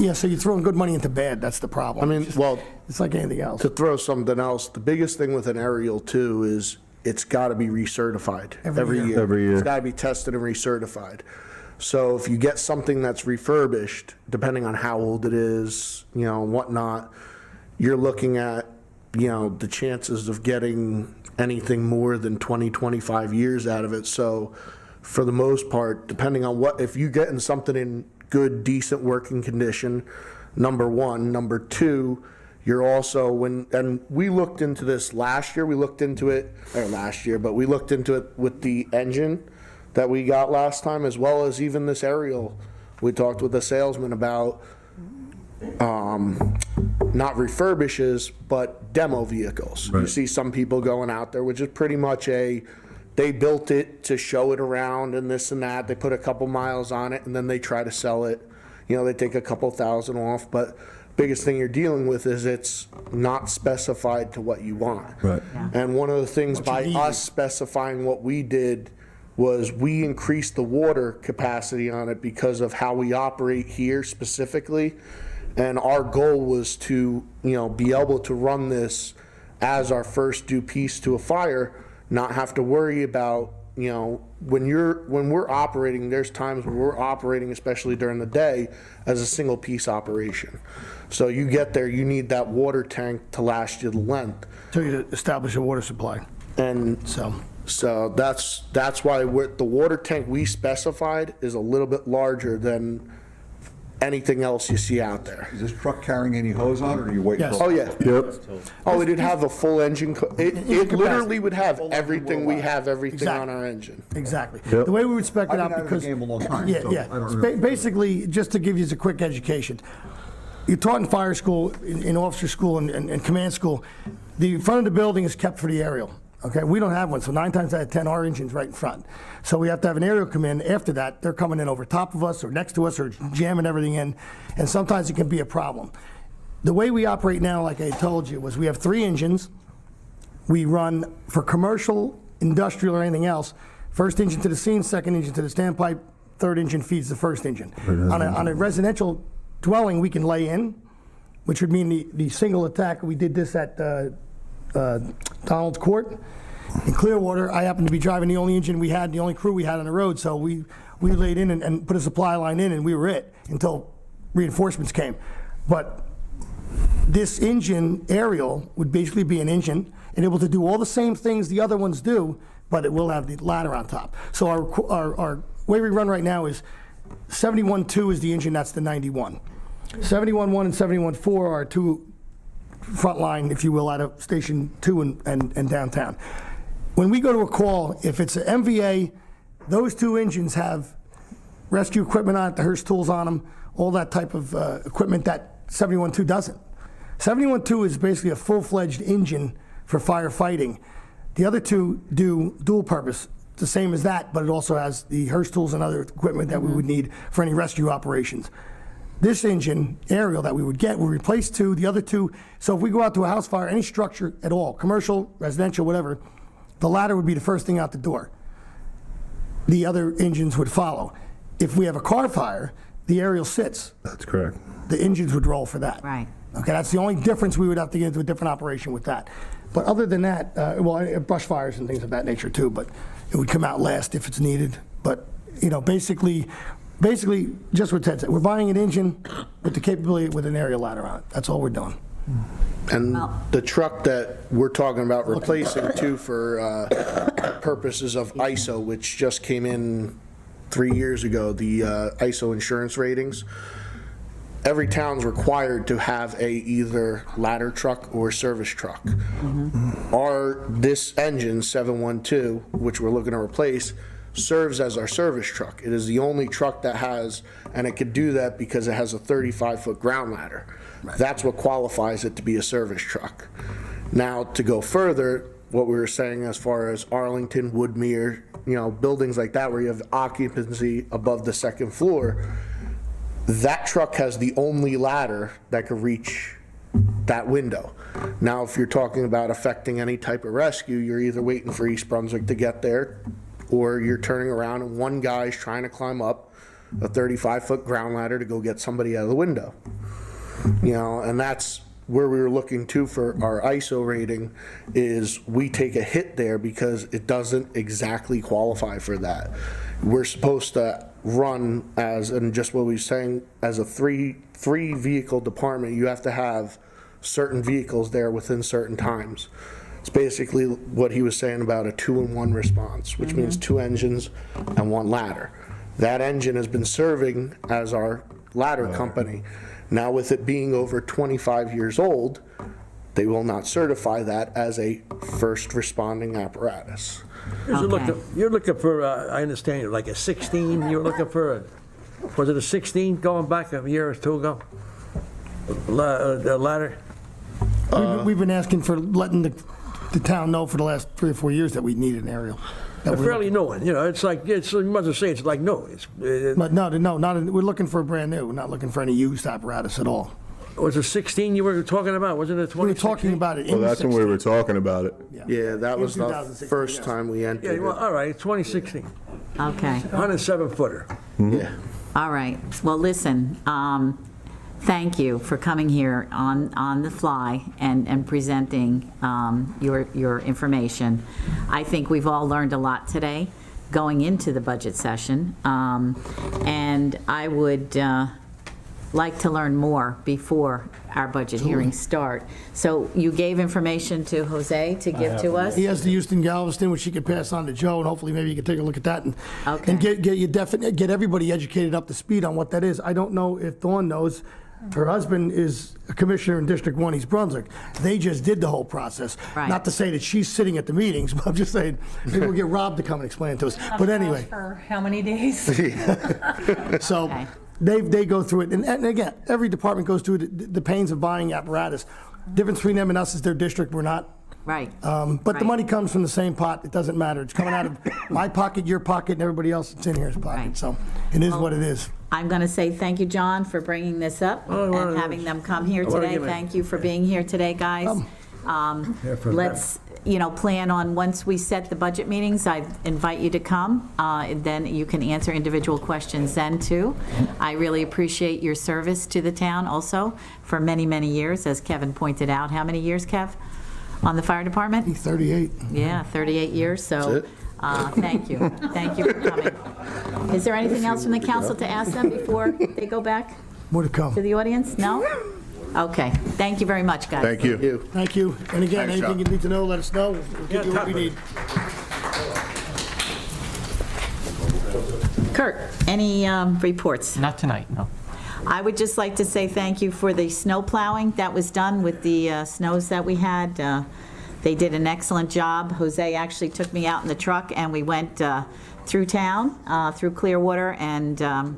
Yeah, so you're throwing good money into bad. That's the problem. I mean, it's like anything else. to throw something else, the biggest thing with an aerial too is it's got to be recertified every year. Every year. It's got to be tested and recertified. So if you get something that's refurbished, depending on how old it is, whatnot, you're looking at, the chances of getting anything more than 20, 25 years out of it. So for the most part, depending on if you're getting something in good, decent working condition, number one. Number two, you're also, and we looked into this last year, but we looked into it with the engine that we got last time, as well as even this aerial. We talked with the salesman about not refurbishes, but demo vehicles. You see some people going out there, which is pretty much they built it to show it around and this and that. They put a couple miles on it and then they try to sell it. They take a couple thousand off, but biggest thing you're dealing with is it's not specified to what you want. Right. And one of the things by us specifying what we did was we increased the water capacity on it because of how we operate here specifically. And our goal was to, be able to run this as our first due piece to a fire, not have to worry about, when we're operating, there's times when we're operating, especially during the day, as a single piece operation. So you get there, you need that water tank to last you the length. So you establish a water supply. And so that's why the water tank we specified is a little bit larger than anything else you see out there. Is this truck carrying any hose on it, or are you waiting Yes. for? Oh, yeah. Yep. Oh, it would have a full engine. It capacity. literally would have everything we have, everything Exactly. on our engine. Exactly. Yep. The way we would spec it I've out, been out of because... the game a long time, Yeah, so yeah. I don't know. Basically, just to give you a quick education, you're taught in fire school, in officer school, and command school, the front of the building is kept for the aerial. Okay, we don't have one, so 9 times out of 10, our engine's right in front. So we have to have an aerial come in. After that, they're coming in over top of us or next to us or jamming everything in, and sometimes it can be a problem. The way we operate now, like I told you, was we have 3 engines. We run for commercial, industrial, or anything else, first engine to the scene, second engine to the standpipe, third engine feeds the first engine. On a residential dwelling, we can lay in, which would mean the single attack. We did this at Donald's Court in Clearwater. I happened to be driving the only engine we had, the only crew we had on the road, so we laid in and put a supply line in, and we were it until reinforcements came. But this engine aerial would basically be an engine and able to do all the same things the other ones do, but it will have the ladder on top. So our way we run right now is 71.2 is the engine, that's the 91. 71.1 and 71.4 are 2 front line, if you will, out of Station 2 and downtown. When we go to a call, if it's an MVA, those 2 engines have rescue equipment on it, the Hearst tools on them, all that type of equipment that 71.2 doesn't. 71.2 is basically a full-fledged engine for firefighting. The other 2 do dual purpose, the same as that, but it also has the Hearst tools and other equipment that we would need for any rescue operations. This engine, aerial, that we would get will replace 2, the other 2. So if we go out to a house fire, any structure at all, commercial, residential, whatever, the ladder would be the first thing out the door. The other engines would follow. If we have a car fire, the aerial sits. That's correct. The engines would roll for that. Right. Okay, that's the only difference. We would have to get into a different operation with that. But other than that, brush fires and things of that nature too, but it would come out last if it's needed. But, basically, just what Ted said, we're buying an engine with the capability with an aerial ladder on it. That's all we're doing. And Well- the truck that we're talking about replacing too for purposes of ISO, which just came in 3 years ago, the ISO insurance ratings, every town's required to have a either ladder truck or service truck. This engine, 712, which we're looking to replace, serves as our service truck. It is the only truck that has, and it could do that because it has a 35-foot ground ladder. That's what qualifies it to be a service truck. Now, to go further, what we were saying as far as Arlington, Woodmere, buildings like that where you have occupancy above the second floor, that truck has the only ladder that could reach that window. Now, if you're talking about affecting any type of rescue, you're either waiting for East Brunswick to get there, or you're turning around and one guy's trying to climb up a 35-foot ground ladder to go get somebody out of the window. And that's where we were looking to for our ISO rating, is we take a hit there because it doesn't exactly qualify for that. We're supposed to run as, and just what we were saying, as a three vehicle department, you have to have certain vehicles there within certain times. It's basically what he was saying about a 2-in-1 response, which means 2 engines and 1 ladder. That engine has been serving as our ladder company. Now, with it being over 25 years old, they will not certify that as a first responding apparatus. You're looking for, I understand, like a 16, you're looking for, was it a 16 going back a year or two ago? The ladder? We've been asking for letting the town know for the last 3 or 4 years that we need an aerial. A fairly new one, it's like, you must have said it's like new. But no, we're looking for a brand new. We're not looking for any used apparatus at all. Was it 16 you were talking about? Wasn't it 2016? We were talking about it in Well, the that's when we were talking about it. Yeah, that was the 2016, first yes. time we entered Yeah, well, it. all right, 2016. Okay. 107-footer. Yeah. All right. Well, listen, thank you for coming here on the fly and presenting your information. I think we've all learned a lot today going into the budget session, and I would like to learn more before our budget hearings start. So you gave information to Jose to give to us? He has the Houston Galveston, which he could pass on to Joe, and hopefully maybe you could take a look at that Okay. and get everybody educated up to speed on what that is. I don't know if Dawn knows. Her husband is a commissioner in District 1 East Brunswick. They just did the whole process. Right. Not to say that she's sitting at the meetings, but I'm just saying, maybe we'll get Rob to come and explain it to us. But anyway, For how many days? so Okay. they go through it. And again, every department goes through the pains of buying apparatus. Difference between them and us is their district, we're not. Right. But the Right. money comes from the same pot. It doesn't matter. It's coming out of my pocket, your pocket, and everybody else that's in here's pocket. Right. So it is what it is. I'm going to say thank you, John, for bringing this up and having them come here today. Thank you for being here today, guys. Let's, plan on, once we set the budget meetings, I invite you to come, and then you can answer individual questions then, too. I really appreciate your service to the town also for many, many years, as Kevin pointed out. How many years, Kev, on the fire department? He's 38. Yeah, 38 years, so That's it. thank you. Thank you for coming. Is there anything else from the council to ask them before they go back More to come. to the audience? No? Okay, thank you very much, guys. Thank you. Thank you. And again, Thanks, anything you John. need to know, let us know. We'll give you what we need. Kurt, any reports? Not tonight, no. I would just like to say thank you for the snow plowing that was done with the snows that we had. They did an excellent job. Jose actually took me out in the truck, and we went through town, through Clearwater, and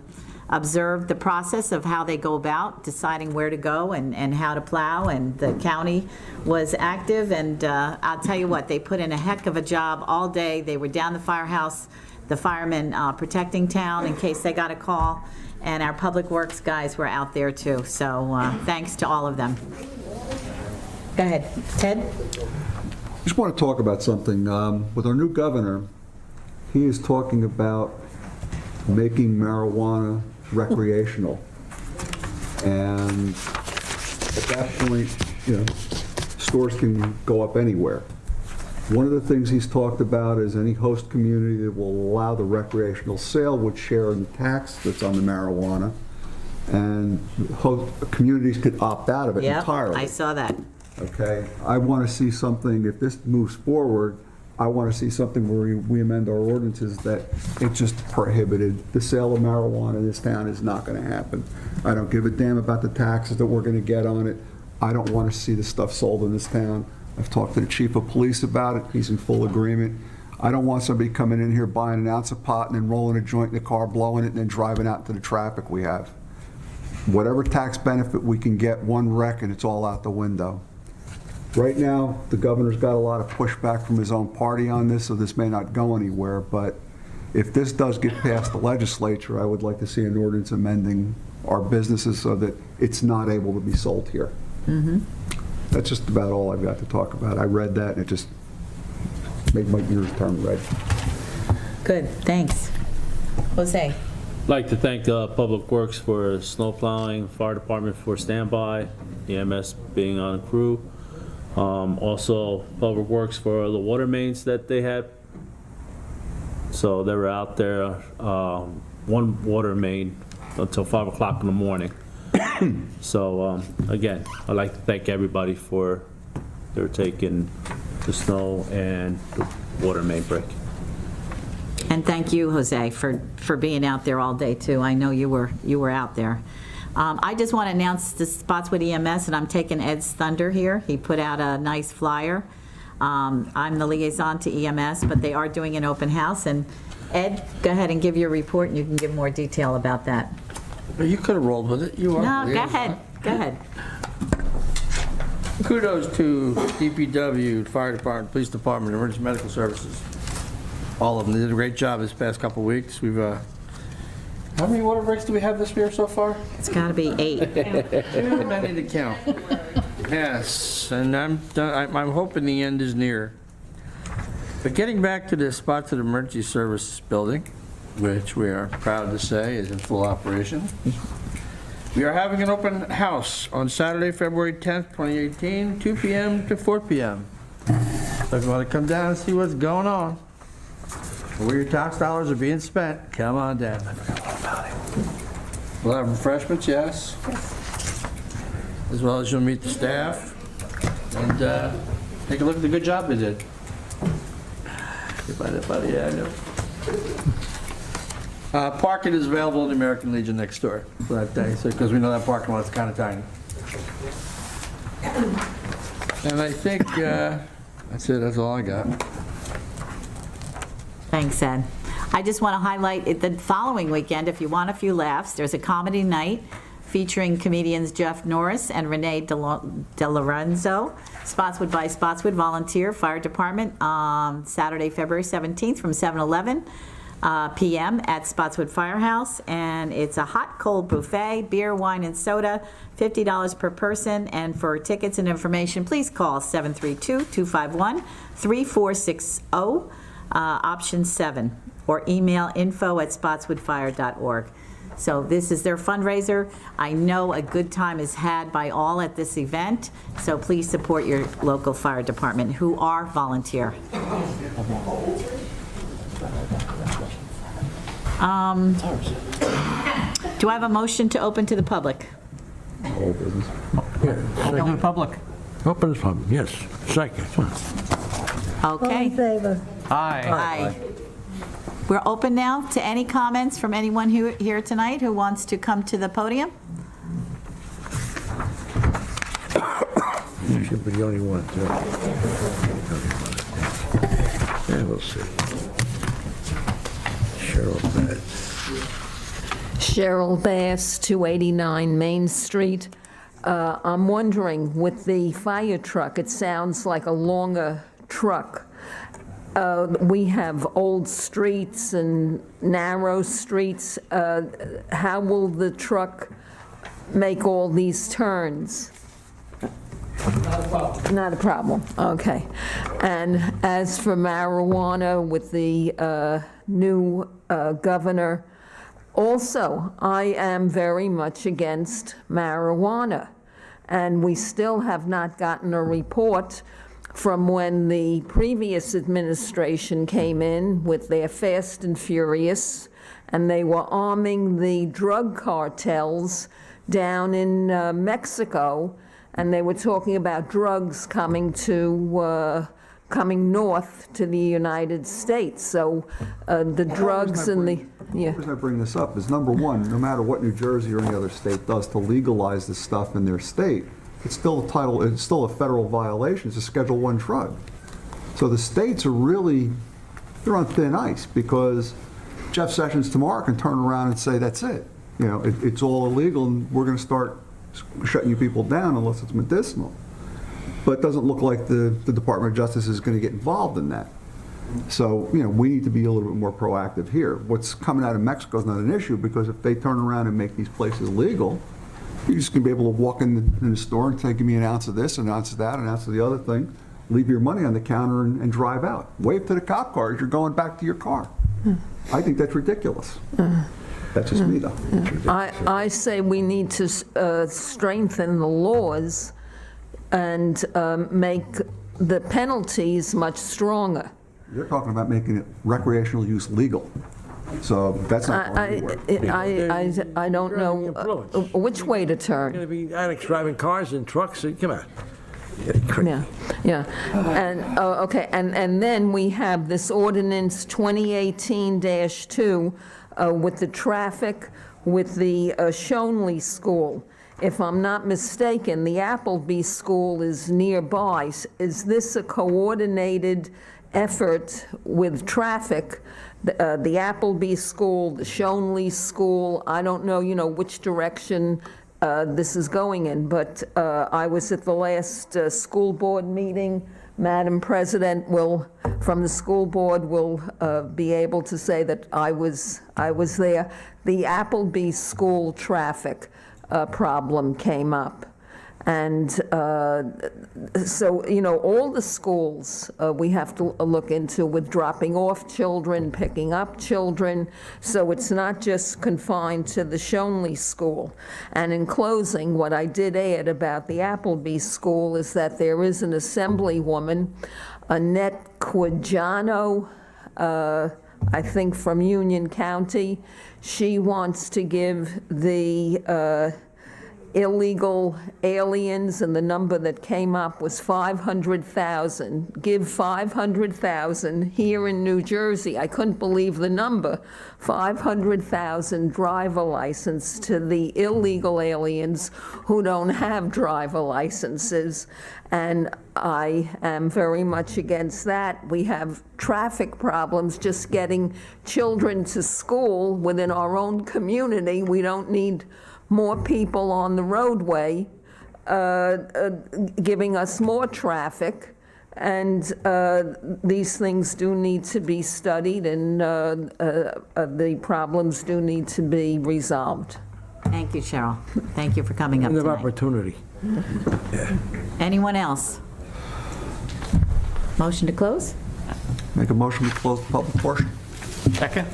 observed the process of how they go about deciding where to go and how to plow, and the county was active, and I'll tell you what, they put in a heck of a job all day. They were down the firehouse, the firemen protecting town in case they got a call, and our public works guys were out there too, so thanks to all of them. Go ahead, Ted? Just want to talk about something. With our new governor, he is talking about making marijuana recreational. And at that point, stores can go up anywhere. One of the things he's talked about is any host community that will allow the recreational sale would share in the tax that's on the marijuana. and communities could opt out of it Yep, entirely. I saw that. Okay, I want to see something, if this moves forward, I want to see something where we amend our ordinances that it just prohibited. The sale of marijuana in this town is not going to happen. I don't give a damn about the taxes that we're going to get on it. I don't want to see this stuff sold in this town. I've talked to the chief of police about it. He's in full agreement. I don't want somebody coming in here buying an ounce of pot and then rolling a joint in the car, blowing it, and then driving out into the traffic we have. Whatever tax benefit we can get, one wreck, and it's all out the window. Right now, the governor's got a lot of pushback from his own party on this, so this may not go anywhere, but if this does get past the legislature, I would like to see an ordinance amending our businesses so that it's not able to be sold here. That's just about all I've got to talk about. I read that, and it just made my ears turn red. Good, thanks. Jose? I'd like to thank Public Works for snow plowing, fire department for standby, EMS being on crew. Also, Public Works for the water mains that they had. So they were out there, one water main until 5 o'clock in the morning. So again, I'd like to thank everybody for their taking the snow and the water main break. And thank you, Jose, for being out there all day, too. I know you were out there. I just want to announce the Spotswood EMS, and I'm taking Ed's thunder here. He put out a nice flyer. I'm the liaison to EMS, but they are doing an open house. And Ed, go ahead and give your report, and you can give more detail about that. You could have rolled with it. You are. No, the go liaison. ahead, go ahead. Kudos to DPW, Fire Department, Police Department, Emergency Medical Services. All of them. They did a great job this past couple of weeks. We've, how many water breaks do we have this year so far? It's got to be 8. Too many to count. Yes, and I'm hoping the end is near. But getting back to the Spotswood Emergency Services Building, which we are proud to say is in full operation. We are having an open house on Saturday, February 10th, 2018, 2 p.m. to 4 p.m. So if you want to come down and see what's going on, where your tax dollars are being spent, come on down. We'll have refreshments, yes. As well as you'll meet the staff and take a look at the good job they did. Yeah, I know. Parking is available in the American Legion next door for that day, because we know that parking lot's kind of tiny. And I think that's it. That's all I got. Thanks, Ed. I just want to highlight the following weekend, if you want a few laughs, there's a comedy night featuring comedians Jeff Norris and Renee DeLorenzo. Spotswood by Spotswood Volunteer Fire Department, Saturday, February 17th from 7:11 p.m. at Spotswood Firehouse. And it's a hot, cold buffet, beer, wine, and soda, $50 per person. And for tickets and information, please call 732-251-3460, option 7, or email info@spotswoodfire.org. So this is their fundraiser. I know a good time is had by all at this event, so please support your local fire department, who are volunteer. Do I have a motion to open to the public? Open public. Open as public, yes. Second. All in Okay. favor? Aye. Aye. We're open now to any comments from anyone here tonight who wants to come to the podium. You should be the only one, too. Yeah, we'll see. Cheryl Bass. Cheryl Bass, 289 Main Street. I'm wondering, with the fire truck, it sounds like a longer truck. We have old streets and narrow streets. How will the truck make all these turns? Not a problem. Not a problem, okay. And as for marijuana with the new governor, also, I am very much against marijuana. And we still have not gotten a report from when the previous administration came in with their Fast and Furious and they were arming the drug cartels down in Mexico, and they were talking about drugs coming north to the United States. So the drugs and the, The reason I bring this up is, number one, no matter what New Jersey or any other state does to legalize this stuff in their state, it's still a federal violation. It's a Schedule I drug. So the states are really, they're on thin ice, because Jeff Sessions tomorrow can turn around and say, that's it. You know, it's all illegal, and we're going to start shutting you people down unless it's medicinal. But it doesn't look like the Department of Justice is going to get involved in that. So, you know, we need to be a little bit more proactive here. What's coming out of Mexico is not an issue, because if they turn around and make these places legal, you're just going to be able to walk in the store and say, give me an ounce of this, an ounce of that, an ounce of the other thing, leave your money on the counter and drive out. Wave to the cop car as you're going back to your car. I think that's ridiculous. That's just me, though. I say we need to strengthen the laws and make the penalties much stronger. You're talking about making it recreational use legal. So that's not going anywhere. I don't know which way to turn. Going to be addicts driving cars and trucks, come on. Yeah, and, okay, and then we have this ordinance 2018-2 with the traffic, with the Shonley School. If I'm not mistaken, the Appleby School is nearby. Is this a coordinated effort with traffic? The Appleby School, the Shonley School, I don't know, which direction this is going in, but I was at the last school board meeting. Madam President from the school board will be able to say that I was there. The Appleby School traffic problem came up. And so, all the schools we have to look into with dropping off children, picking up children, so it's not just confined to the Shonley School. And in closing, what I did add about the Appleby School is that there is an assemblywoman, Annette Quijano, I think from Union County. She wants to give the illegal aliens, and the number that came up was 500,000. Give 500,000 here in New Jersey. I couldn't believe the number. 500,000 driver license to the illegal aliens who don't have driver licenses. And I am very much against that. We have traffic problems just getting children to school within our own community. We don't need more people on the roadway giving us more traffic, and these things do need to be studied, and the problems do need to be resolved. Thank you, Cheryl. Thank you for coming up End of tonight. opportunity. Anyone else? Motion to close? Make a motion to close the public portion. Second?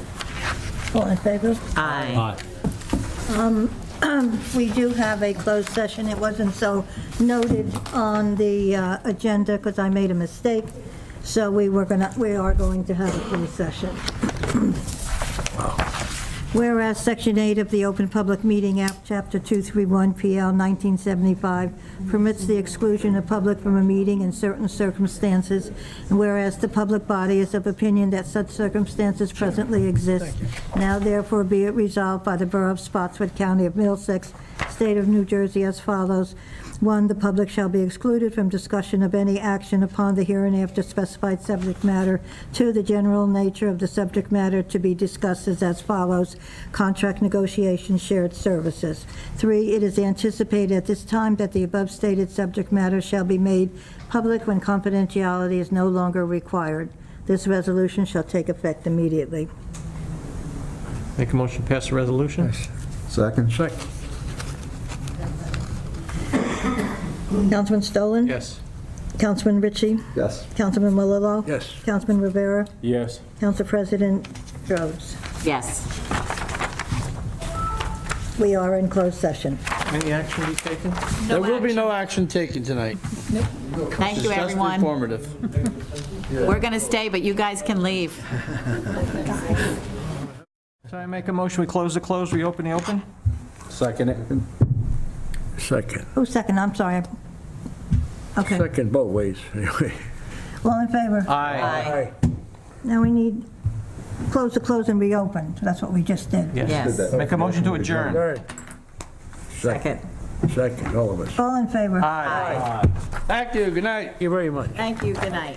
All in favor? Aye. We do have a closed session. It wasn't so noted on the agenda because I made a mistake. So we are going to have a closed session. Whereas Section 8 of the Open Public Meeting Act, Chapter 231, PL 1975, permits the exclusion of public from a meeting in certain circumstances, and whereas the public body is of opinion that such circumstances presently exist, now therefore be it resolved by the Borough of Spotswood, County of Middlesex, State of New Jersey as follows. 1, the public shall be excluded from discussion of any action upon the hereinafter specified subject matter. 2, the general nature of the subject matter to be discussed is as follows: contract negotiations, shared services. 3, it is anticipated at this time that the above stated subject matter shall be made public when confidentiality is no longer required. This resolution shall take effect immediately. Make a motion to pass the resolution? Second? Second. Councilman Stolen? Yes. Councilman Ritchie? Yes. Councilman Malillo? Yes. Councilman Rivera? Yes. Council President Rhodes? Yes. We are in closed session. Any action be taken? There will be no action taken tonight. Thank you, Just everyone. informative. We're going to stay, but you guys can leave. So I make a motion, we close the close, reopen the open? Second it. Second. Who's second? I'm sorry. Okay. Second both ways, anyway. All in favor? Aye. Now we need close the close and reopen. That's what we just did. Yes. Make a motion to adjourn. Third. Second. Second, all of us. All in favor? Aye. Thank you, good night. Thank you very much. Thank you, good night.